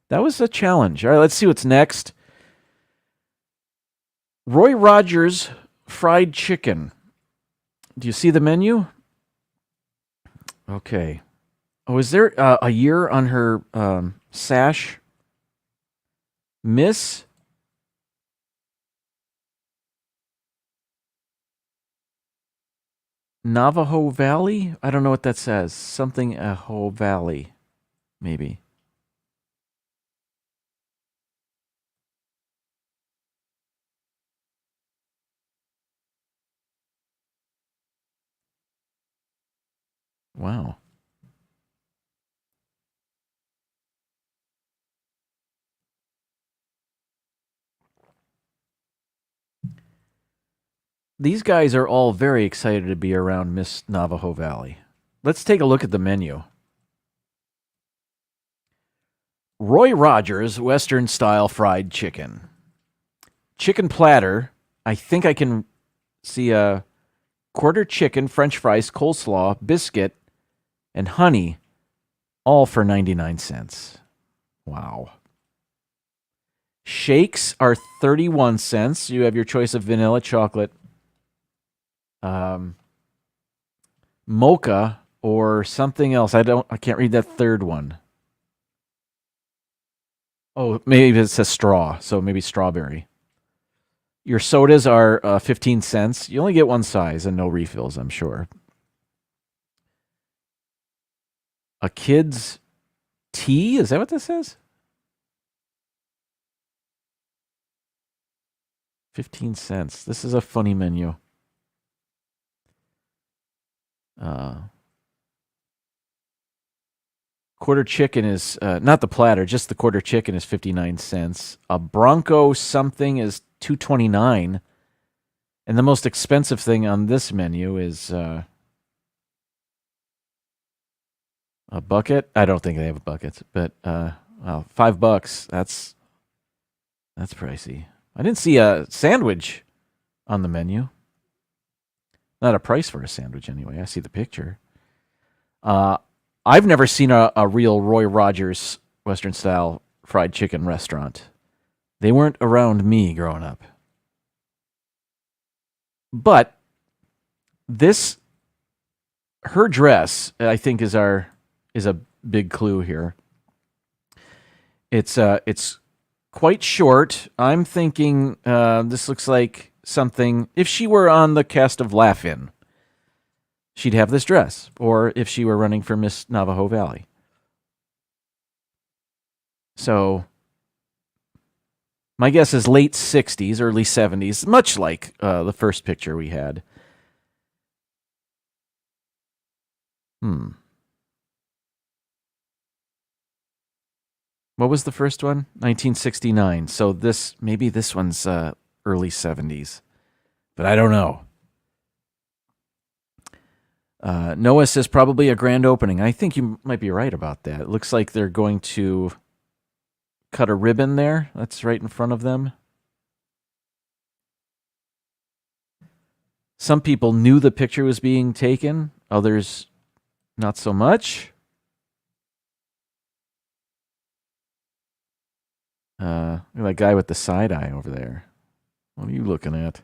a challenge. All right, let's see what's next. Roy Rogers fried chicken. Do you see the menu? Okay. Oh, is there a year on her sash? Miss Navajo Valley? I don't know what that says. Something Aho Valley, maybe. Wow. These guys are all very excited to be around Miss Navajo Valley. Let's take a look at the menu. Roy Rogers Western Style Fried Chicken. Chicken platter. I think I can see a quarter chicken, French fries, coleslaw, biscuit, and honey, all for 99 cents. Wow. Shakes are 31 cents. You have your choice of vanilla, chocolate, mocha, or something else. I can't read that third one. Oh, maybe it says straw, so maybe strawberry. Your sodas are 15 cents. You only get one size and no refills, I'm sure. A kid's tea? Is that what this says? 15 cents. This is a funny menu. Quarter chicken is, not the platter, just the quarter chicken is 59 cents. A Bronco something is $2.29. And the most expensive thing on this menu is a bucket. I don't think they have buckets, but well, $5. That's pricey. I didn't see a sandwich on the menu. Not a price for a sandwich anyway. I see the picture. I've never seen a real Roy Rogers Western style fried chicken restaurant. They weren't around me growing up. But her dress, I think, is a big clue here. It's quite short. I'm thinking this looks like something, if she were on the cast of Laugh-In, she'd have this dress, or if she were running for Miss Navajo Valley. So My guess is late 60s, early 70s, much like the first picture we had. What was the first one? 1969. So maybe this one's early 70s. But I don't know. Noah says probably a grand opening. I think you might be right about that. It looks like they're going to cut a ribbon there. That's right in front of them. Some people knew the picture was being taken. Others, not so much. Look at that guy with the side eye over there. What are you looking at?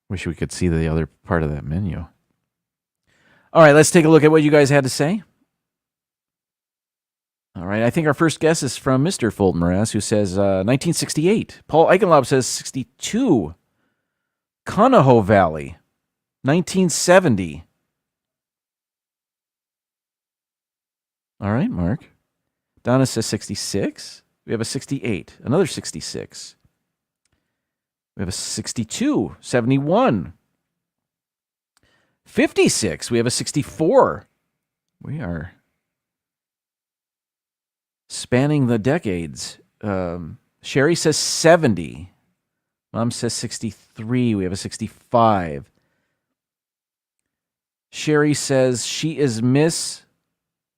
Wish we could see the other part of that menu. All right, let's take a look at what you guys had to say. All right, I think our first guess is from Mr. Fulton Morass, who says 1968. Paul Eichenlaub says 62. Conoho Valley, 1970. All right, Mark. Donna says 66. We have a 68. Another 66. We have a 62. 71. 56. We have a 64. We are spanning the decades. Sherry says 70. Mom says 63. We have a 65. Sherry says she is Miss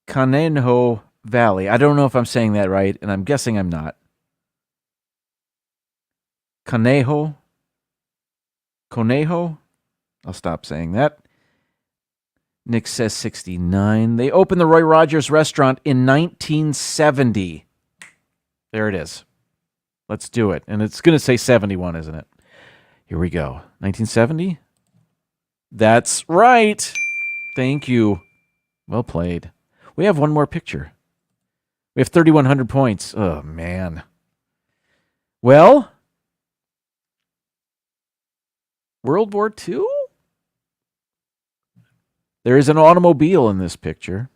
Conejo Valley. I don't know if I'm saying that right, and I'm guessing I'm not. Conejo? I'll stop saying that. Nick says 69. They opened the Roy Rogers restaurant in 1970. There it is. Let's do it. And it's going to say 71, isn't it? Here we go. 1970? That's right. Thank you. Well played. We have one more picture. We have 3,100 points. Oh, man. Well, World War II? There is an automobile in this picture.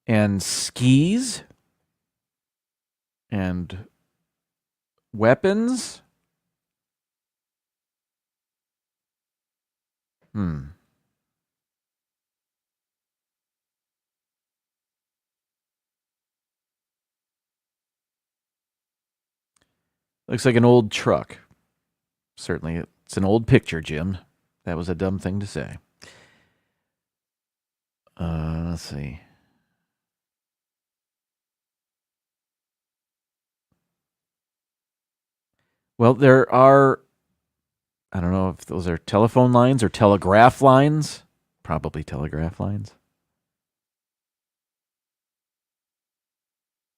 And skis. And weapons. Looks like an old truck. Certainly, it's an old picture, Jim. That was a dumb thing to say. Let's see. Well, there are, I don't know if those are telephone lines or telegraph lines. Probably telegraph lines.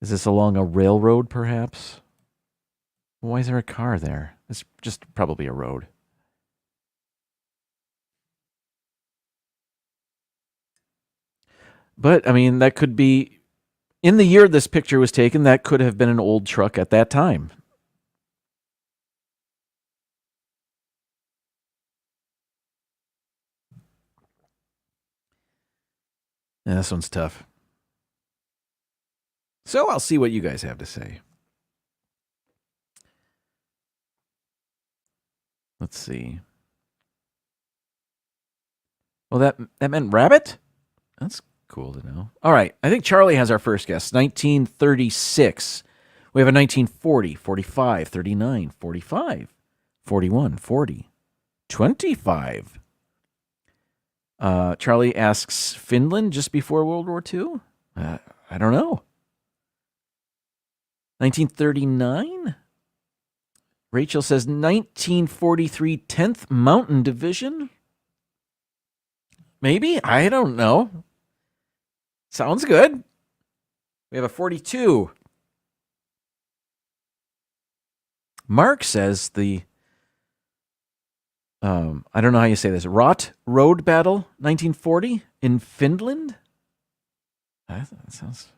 Is this along a railroad, perhaps? Why is there a car there? It's just probably a road. But, I mean, that could be, in the year this picture was taken, that could have been an old truck at that time. Yeah, this one's tough. So I'll see what you guys have to say. Let's see. Well, that meant rabbit? That's cool to know. All right. I think Charlie has our first guess. 1936. We have a 1940, 45, 39, 45, 41, 40, 25. Charlie asks, Finland just before World War II? I don't know. 1939? Rachel says 1943 10th Mountain Division? Maybe? I don't know. Sounds good. We have a 42. Mark says the, I don't know how you say this, Rot Road Battle, 1940 in Finland? That sounds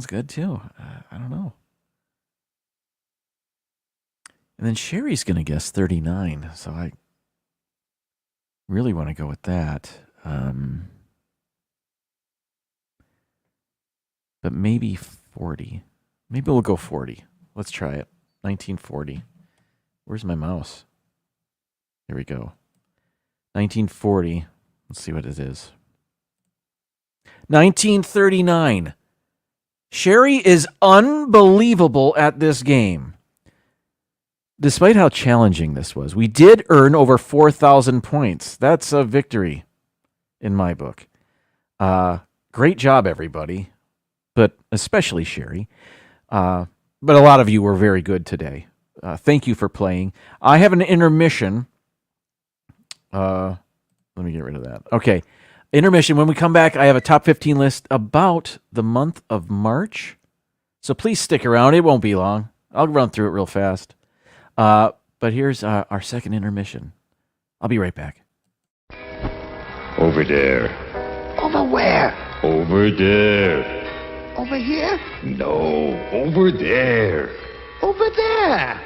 good too. I don't know. And then Sherry's going to guess 39, so I really want to go with that. But maybe 40. Maybe we'll go 40. Let's try it. 1940. Where's my mouse? Here we go. 1940. Let's see what it is. 1939. Sherry is unbelievable at this game. Despite how challenging this was, we did earn over 4,000 points. That's a victory in my book. Great job, everybody, but especially Sherry. But a lot of you were very good today. Thank you for playing. I have an intermission. Let me get rid of that. Okay. Intermission. When we come back, I have a top 15 list about the month of March. So please stick around. It won't be long. I'll run through it real fast. But here's our second intermission. I'll be right back. Over there. Over where? Over there. Over here? No, over there. Over there.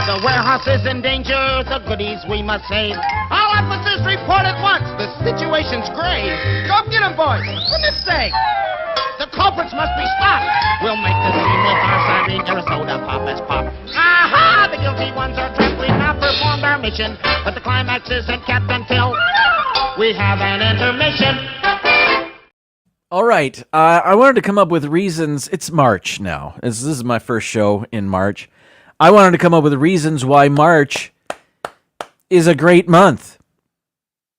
The warehouse is in danger, the goodies we must save. All officers report at once, the situation's grave. Go get 'em, boys, for goodness sake. The culprits must be stopped. We'll make the scene with our siren, their soda pop as pop. Aha! The guilty ones are trapped, we've now performed our mission. But the climax isn't kept until we have an intermission. All right. I wanted to come up with reasons. It's March now. This is my first show in March. I wanted to come up with reasons why March is a great month,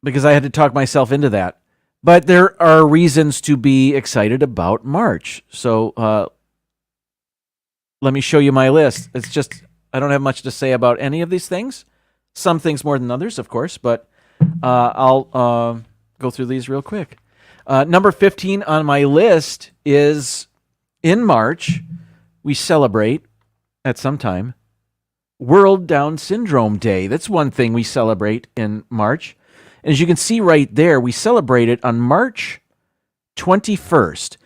because I had to talk myself into that. But there are reasons to be excited about March. So let me show you my list. It's just, I don't have much to say about any of these things. Some things more than others, of course, but I'll go through these real quick. Number 15 on my list is, in March, we celebrate at some time World Down Syndrome Day. That's one thing we celebrate in March. And as you can see right there, we celebrate it on March 21st,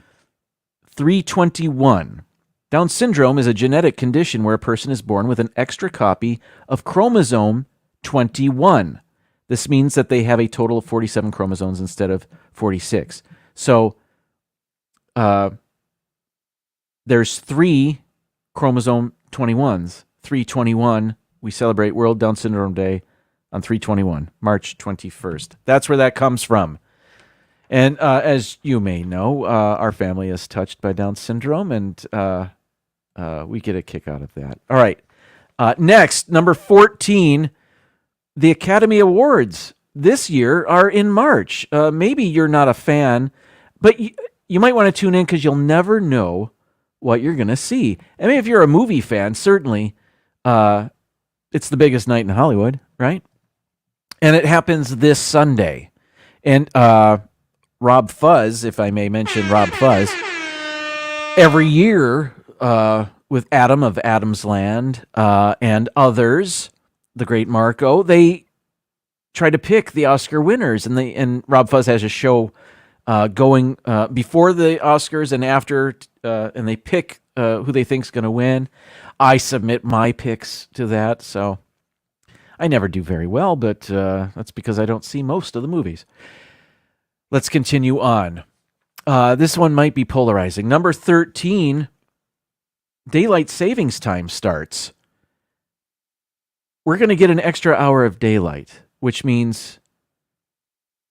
321. Down syndrome is a genetic condition where a person is born with an extra copy of chromosome 21. This means that they have a total of 47 chromosomes instead of 46. So there's 3 chromosome 21s. 321, we celebrate World Down Syndrome Day on 321, March 21st. That's where that comes from. And as you may know, our family is touched by Down syndrome, and we get a kick out of that. All right. Next, number 14, the Academy Awards this year are in March. Maybe you're not a fan, but you might want to tune in because you'll never know what you're going to see. I mean, if you're a movie fan, certainly it's the biggest night in Hollywood, right? And it happens this Sunday. And Rob Fuzz, if I may mention Rob Fuzz, every year with Adam of Adam's Land and others, the great Marco, they try to pick the Oscar winners. And Rob Fuzz has a show going before the Oscars and after, and they pick who they think's going to win. I submit my picks to that, so I never do very well, but that's because I don't see most of the movies. Let's continue on. This one might be polarizing. Number 13, daylight savings time starts. We're going to get an extra hour of daylight, which means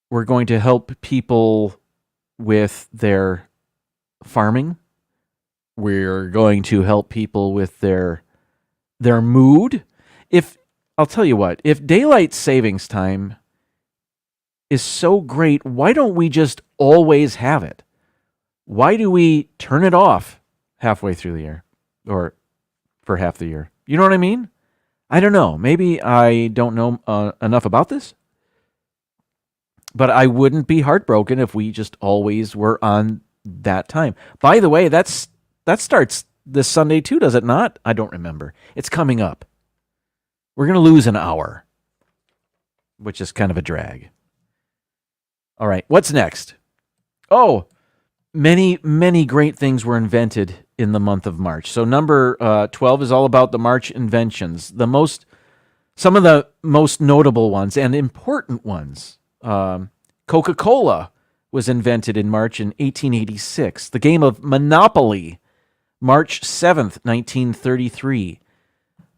we're going to help people with their farming. We're going to help people with their mood. I'll tell you what, if daylight savings time is so great, why don't we just always have it? Why do we turn it off halfway through the year or for half the year? You know what I mean? I don't know. Maybe I don't know enough about this, but I wouldn't be heartbroken if we just always were on that time. By the way, that starts this Sunday too, does it not? I don't remember. It's coming up. We're going to lose an hour, which is kind of a drag. All right, what's next? Oh, many, many great things were invented in the month of March. So number 12 is all about the March inventions. The most Some of the most notable ones and important ones. Coca-Cola was invented in March in 1886. The game of Monopoly, March 7th, 1933.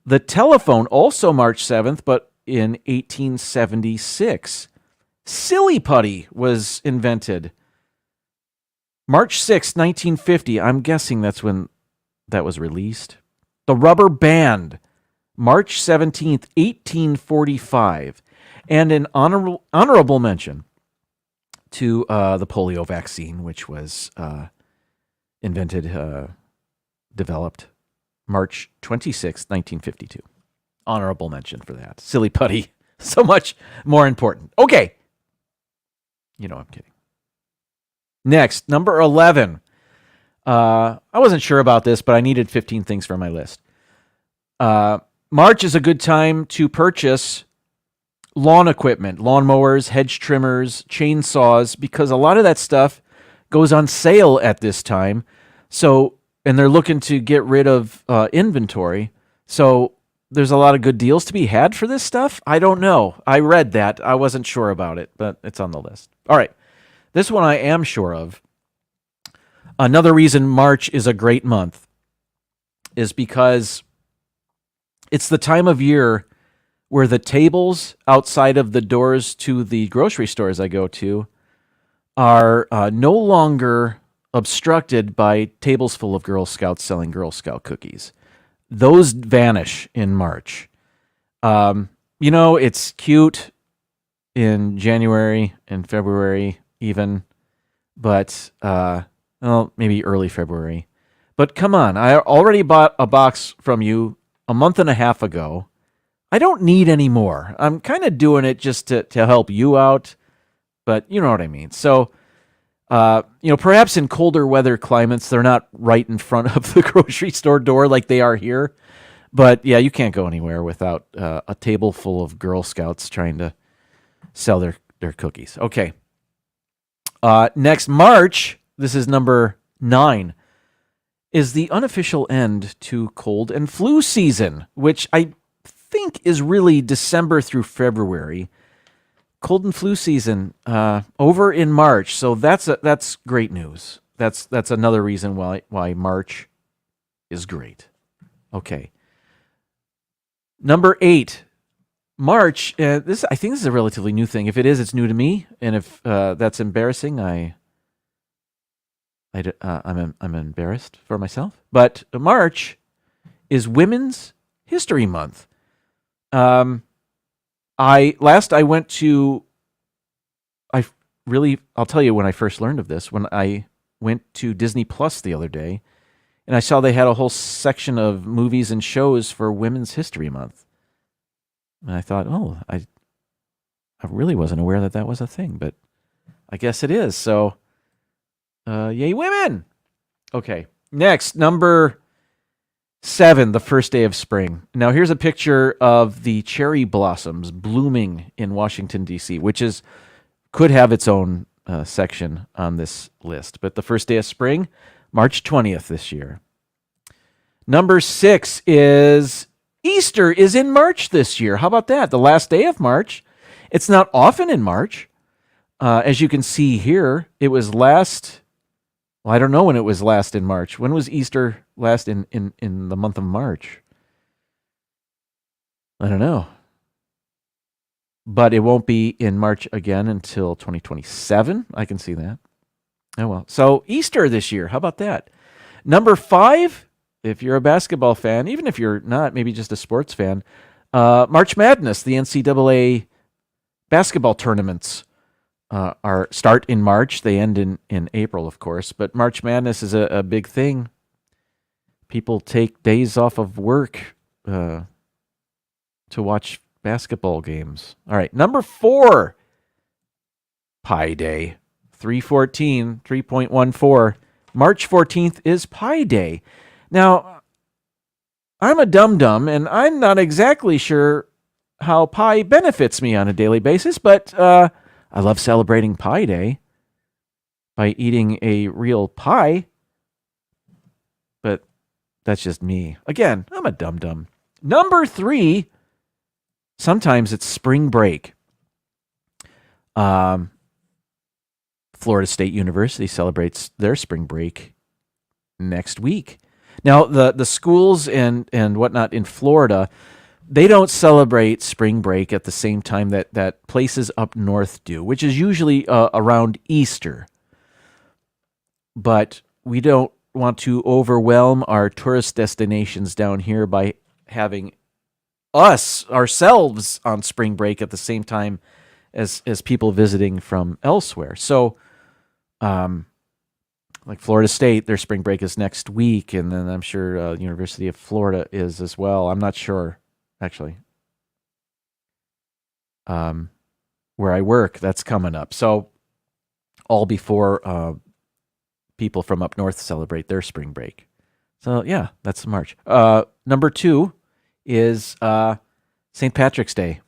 The telephone, also March 7th, but in 1876. Silly putty was invented March 6th, 1950. I'm guessing that's when that was released. The rubber band, March 17th, 1845. And an honorable mention to the polio vaccine, which was developed March 26th, 1952. Honorable mention for that. Silly putty, so much more important. Okay. You know I'm kidding. Next, number 11. I wasn't sure about this, but I needed 15 things for my list. March is a good time to purchase lawn equipment, lawnmowers, hedge trimmers, chainsaws, because a lot of that stuff goes on sale at this time. So, and they're looking to get rid of inventory. So there's a lot of good deals to be had for this stuff. I don't know. I read that. I wasn't sure about it, but it's on the list. All right. This one I am sure of. Another reason March is a great month is because it's the time of year where the tables outside of the doors to the grocery stores I go to are no longer obstructed by tables full of Girl Scouts selling Girl Scout cookies. Those vanish in March. It's cute in January and February even, but maybe early February. But come on, I already bought a box from you a month and a half ago. I don't need any more. I'm kind of doing it just to help you out, but you know what I mean. So, perhaps in colder weather climates, they're not right in front of the grocery store door like they are here. But yeah, you can't go anywhere without a table full of Girl Scouts trying to sell their cookies. Okay. Next, March, this is number 9, is the unofficial end to cold and flu season, which I think is really December through February. Cold and flu season over in March, so that's great news. That's another reason why March is great. Okay. Number 8, March. I think this is a relatively new thing. If it is, it's new to me, and if that's embarrassing, I'm embarrassed for myself. But March is Women's History Month. I'll tell you when I first learned of this, when I went to Disney Plus the other day, and I saw they had a whole section of movies and shows for Women's History Month. And I thought, I really wasn't aware that was a thing, but I guess it is. So, yay women! Okay, next, number 7, the first day of spring. Now, here's a picture of the cherry blossoms blooming in Washington, D.C., which could have its own section on this list. But the first day of spring, March 20th this year. Number 6 is Easter is in March this year. How about that? The last day of March. It's not often in March. As you can see here, it was last... Well, I don't know when it was last in March. When was Easter last in the month of March? I don't know. But it won't be in March again until 2027. I can see that. Oh, well. So Easter this year. How about that? Number 5, if you're a basketball fan, even if you're not, maybe just a sports fan, March Madness, the NCAA basketball tournaments start in March. They end in April, of course. But March Madness is a big thing. People take days off of work to watch basketball games. All right, number 4, Pi Day, 3.14. March 14th is Pi Day. Now, I'm a dum-dum, and I'm not exactly sure how pie benefits me on a daily basis, but I love celebrating Pi Day by eating a real pie. But that's just me. Again, I'm a dum-dum. Number 3, sometimes it's spring break. Florida State University celebrates their spring break next week. Now, the schools and whatnot in Florida, they don't celebrate spring break at the same time that places up north do, which is usually around Easter. But we don't want to overwhelm our tourist destinations down here by having ourselves on spring break at the same time as people visiting from elsewhere. So, like Florida State, their spring break is next week, and then I'm sure University of Florida is as well. I'm not sure, actually. Where I work, that's coming up. So, all before people from up north celebrate their spring break. So, yeah, that's March. Number 2 is St. Patrick's Day.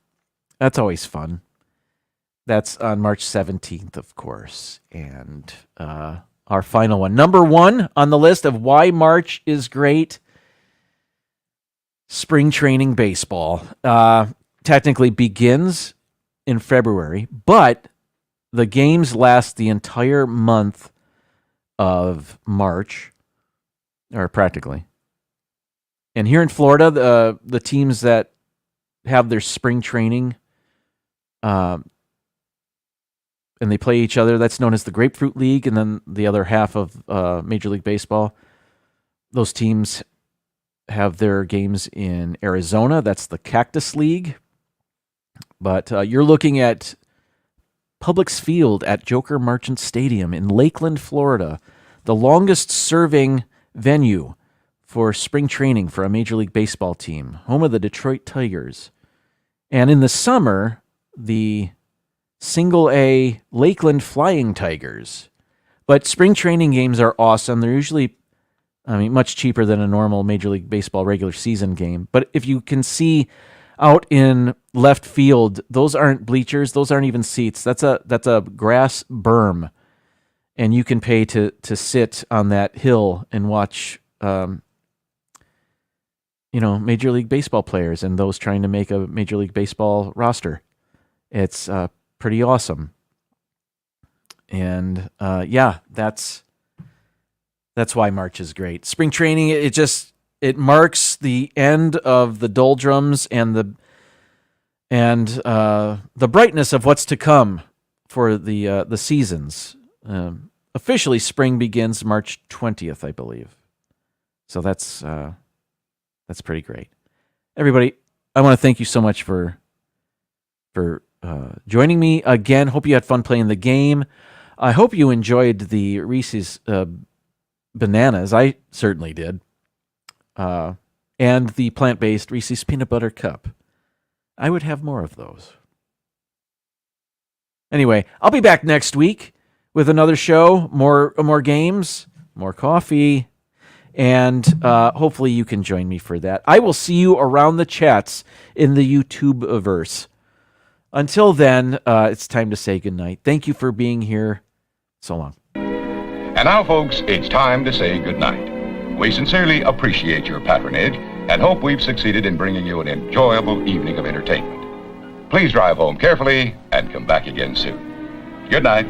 That's always fun. That's on March 17th, of course. And our final one. Number 1 on the list of why March is great, spring training baseball. Technically begins in February, but the games last the entire month of March, or practically. And here in Florida, the teams that have their spring training and they play each other, that's known as the Grapefruit League, and then the other half of Major League Baseball, those teams have their games in Arizona. That's the Cactus League. But you're looking at Publix Field at Joker Marchant Stadium in Lakeland, Florida, the longest serving venue for spring training for a Major League Baseball team, home of the Detroit Tigers. And in the summer, the Single-A Lakeland Flying Tigers. But spring training games are awesome. They're usually, much cheaper than a normal Major League Baseball regular season game. But if you can see out in left field, those aren't bleachers. Those aren't even seats. That's a grass berm. And you can pay to sit on that hill and watch, Major League Baseball players and those trying to make a Major League Baseball roster. It's pretty awesome. And that's why March is great. Spring training, it marks the end of the doldrums and the brightness of what's to come for the seasons. Officially, spring begins March 20th, I believe. So that's pretty great. Everybody, I want to thank you so much for joining me again. Hope you had fun playing the game. I hope you enjoyed the Reese's bananas. I certainly did. And the plant-based Reese's Peanut Butter Cup. I would have more of those. Anyway, I'll be back next week with another show, more games, more coffee, and hopefully you can join me for that. I will see you around the chats in the YouTube-verse. Until then, it's time to say goodnight. Thank you for being here. So long. And now, folks, it's time to say goodnight. We sincerely appreciate your patronage and hope we've succeeded in bringing you an enjoyable evening of entertainment. Please drive home carefully and come back again soon. Good night.